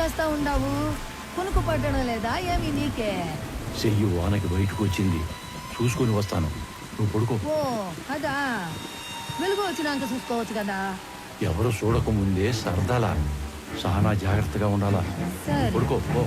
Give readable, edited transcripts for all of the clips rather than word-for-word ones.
చేస్తా ఉండావు? కునుకు పట్టడం లేదా ఏమి నీకే? చెయ్యి వానకి బయటకు వచ్చింది, చూసుకొని వస్తాను. నువ్వు పడుకో. ఓ అదా, వెలుగు వచ్చినాక చూసుకోవచ్చు కదా. ఎవరు చూడకముందే సరదాలా, చాలా జాగ్రత్తగా ఉండాలా. సరే పడుకో పో.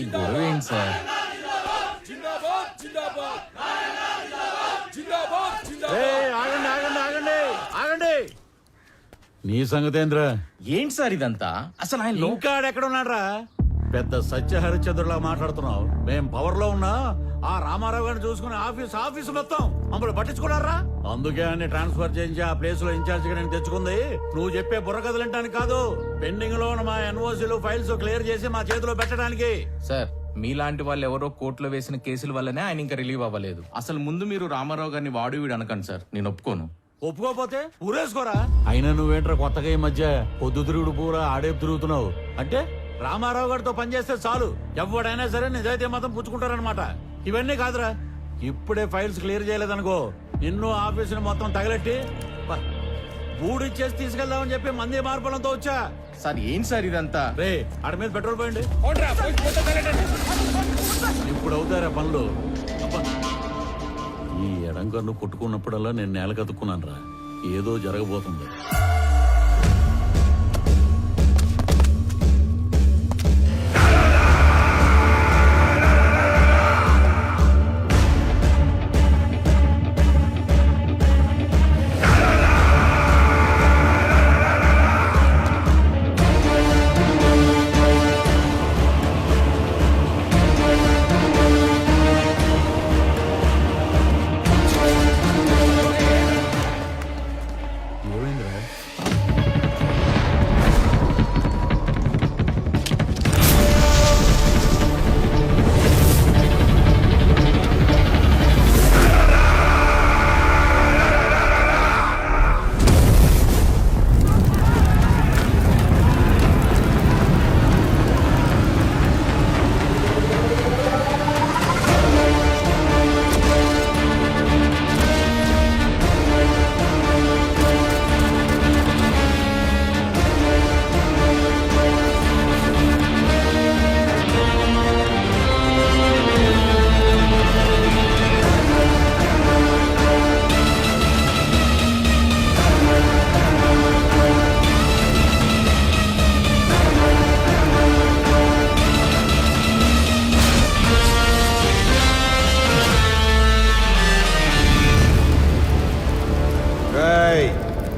ఈ గొడవ ఏంటి సార్? ఆగండి ఆగండి ఆగండి ఆగండి. నీ సంగతేంద్ర? ఏంటి సార్ ఇదంతా? అసలు ఆయన ఇంకా ఎక్కడ ఉన్నాడ్రా? పెద్ద సత్య హరిశ్చంద్రులా మాట్లాడుతున్నావు. మేం పవర్ లో ఉన్నా ఆ రామారావు గారిని చూసుకుని ఆఫీసు మొత్తం మమ్మల్ని పట్టించుకున్నారా? అందుకే అన్ని ట్రాన్స్ఫర్ చేయించి ఆ ప్లేస్ లో ఇన్ఛార్జ్ గా నేను తెచ్చుకుంది. నువ్వు చెప్పే బుర్రకథలంటానికి కాదు, పెండింగ్ లో ఉన్న మా ఎన్ఓసీలు ఫైల్స్ క్లియర్ చేసి మా చేతిలో పెట్టడానికి. సార్, మీలాంటి వాళ్ళు ఎవరో కోర్టులో వేసిన కేసుల వల్లనే ఆయన ఇంకా రిలీవ్ అవ్వలేదు. అసలు ముందు మీరు రామారావు గారిని వాడు వీడు అనకండి సార్, నేను ఒప్పుకోను. ఒప్పుకోపోతే ఊరేసుకోరా. అయినా నువ్వేంట్రా కొత్తగా ఈ మధ్య పొద్దు తిరుగుడు పూరా ఆడే తిరుగుతున్నావు? అంటే రామారావు గారితో పనిచేస్తే చాలు, ఎవడైనా సరే నిజాయితీ మాత్రం పుచ్చుకుంటారనమాట. ఇవన్నీ కాదురా, ఇప్పుడే ఫైల్స్ క్లియర్ చేయలేదనుకో, నిన్ను ఆఫీసుని మొత్తం తగలెట్టి బూడిచ్చేసి తీసుకెళ్దామని చెప్పి మంది మార్పులంతో వచ్చా. సార్ ఏంటి సార్ ఇదంతా? రే ఆడ మీద పెట్రోల్ పోయండి. ఇప్పుడు అవుతారా పనులు? ఈ ఎడంకన్ను కొట్టుకున్నప్పుడల్లా నేను నేల కతుక్కున్నాను రా, ఏదో జరగబోతుంది.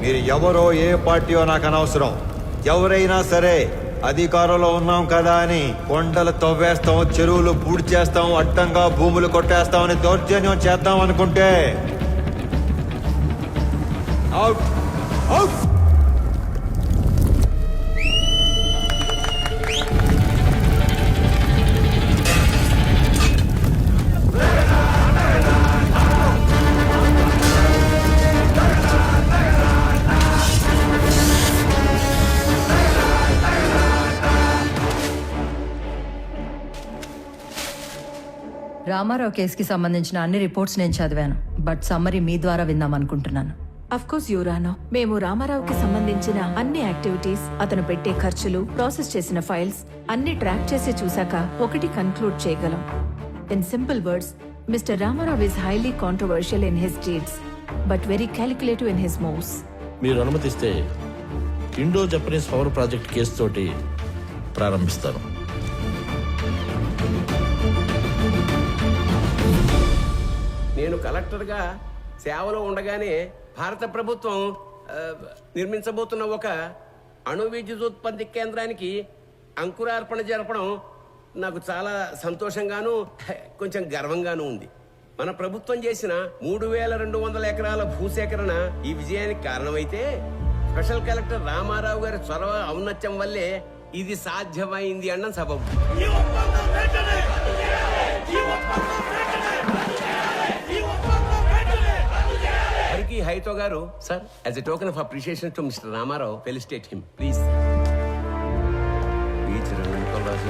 మీరు ఎవరో ఏ పార్టీయో నాకు అనవసరం. ఎవరైనా సరే అధికారంలో ఉన్నాం కదా అని కొండలు తవ్వేస్తాం, చెరువులు పూడి చేస్తాం, అడ్డంగా భూములు కొట్టేస్తామని దౌర్జన్యం చేద్దాం అనుకుంటే అవుట్ అవుట్. రామారావు కేసుకి సంబంధించిన అన్ని రిపోర్ట్స్ నేను చదివాను, బట్ సమ్మరీ మీ ద్వారా విందాం అనుకుంటున్నాను. అఫ్ కోర్స్ యువరానో, మేము రామారావుకి సంబంధించిన అన్ని యాక్టివిటీస్, అతను పెట్టే ఖర్చులు, ప్రాసెస్ చేసిన ఫైల్స్ అన్ని ట్రాక్ చేసి చూశాక ఒకటి కన్క్లూడ్ చేయగలం. In simple words, Mr. Ramarao is highly controversial in his deeds, but very calculative in his moves. మీరు అనుమతిస్తే Indo Japanese power project case తోటి ప్రారంభిస్తాను. నేను కలెక్టర్గా సేవలో ఉండగానే భారత ప్రభుత్వం నిర్మించబోతున్న ఒక అణు విద్యుదుత్పత్తి కేంద్రానికి అంకురార్పణ జరపడం నాకు చాలా సంతోషంగాను కొంచెం గర్వంగాను ఉంది. మన ప్రభుత్వం చేసిన 3,200 ఎకరాల భూసేకరణ ఈ విజయానికి కారణమైతే స్పెషల్ కలెక్టర్ రామారావు గారి చొరవ ఔన్నత్యం వల్లే ఇది సాధ్యమైంది అన్న సబబు. హరికి హైతో గారు sir, as a token of appreciation to mister Ramarao, felicitate him please. బీచ్ రెండు రాసి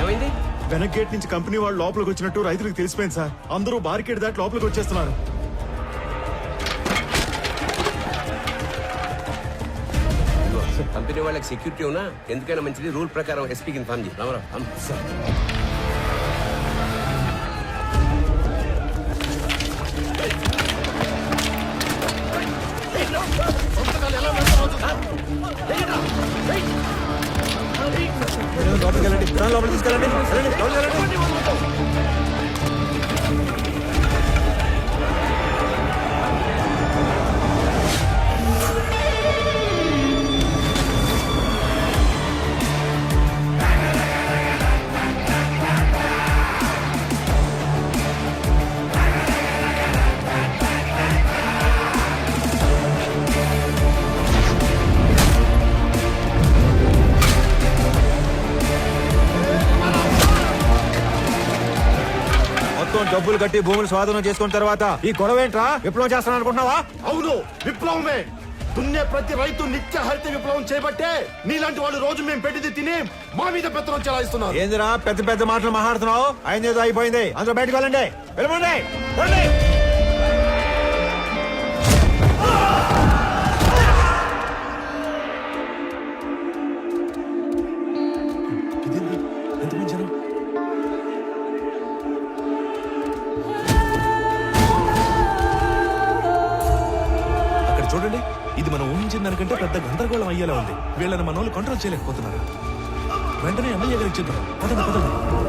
ఏమైంది? వెనక్ గేట్ నుంచి కంపెనీ వాళ్ళు లోపలికి వచ్చినట్టు రైతులకు తెలిసిపోయింది సార్. అందరూ బార్కెట్ దాటి లోపలికి వచ్చేస్తున్నారు. కంపెనీ వాళ్ళకి సెక్యూరిటీ ఉన్నా ఎందుకైనా మంచిది రూల్ ప్రకారం ఎస్పీకి ఇన్ఫార్మ్ చేయి. రామారావు సార్. లోపలికి తీసుకెళ్ళండి. డబ్బులు కట్టి భూములు స్వాధీనం చేసుకున్న తర్వాత ఈ గొడవ ఏంట్రా? విప్లవం చేస్తాను అనుకుంటున్నావా? అవును, విప్లవమే. దున్నే ప్రతి రైతు నిత్య హరిత విప్లవం చేపట్టే నీలాంటి వాళ్ళు రోజు మేము పెట్టింది తిని మా మీద పెత్తనం చెలాయిస్తున్నారు. ఏందిరా పెద్ద పెద్ద మాటలు మాట్లాడుతున్నావు? అయిందేదో అయిపోయింది. అందరూ బయటకు వెళ్ళండి. వెళ్ళండి. చూడండి, ఇది మనం ఊహించిన దానికంటే పెద్ద గందరగోళం అయ్యేలా ఉంది. వీళ్ళని మన వాళ్ళు కంట్రోల్ చేయలేకపోతున్నారు. వెంటనే ఎమ్మెల్యే గారికి చెప్తాం. పదండి.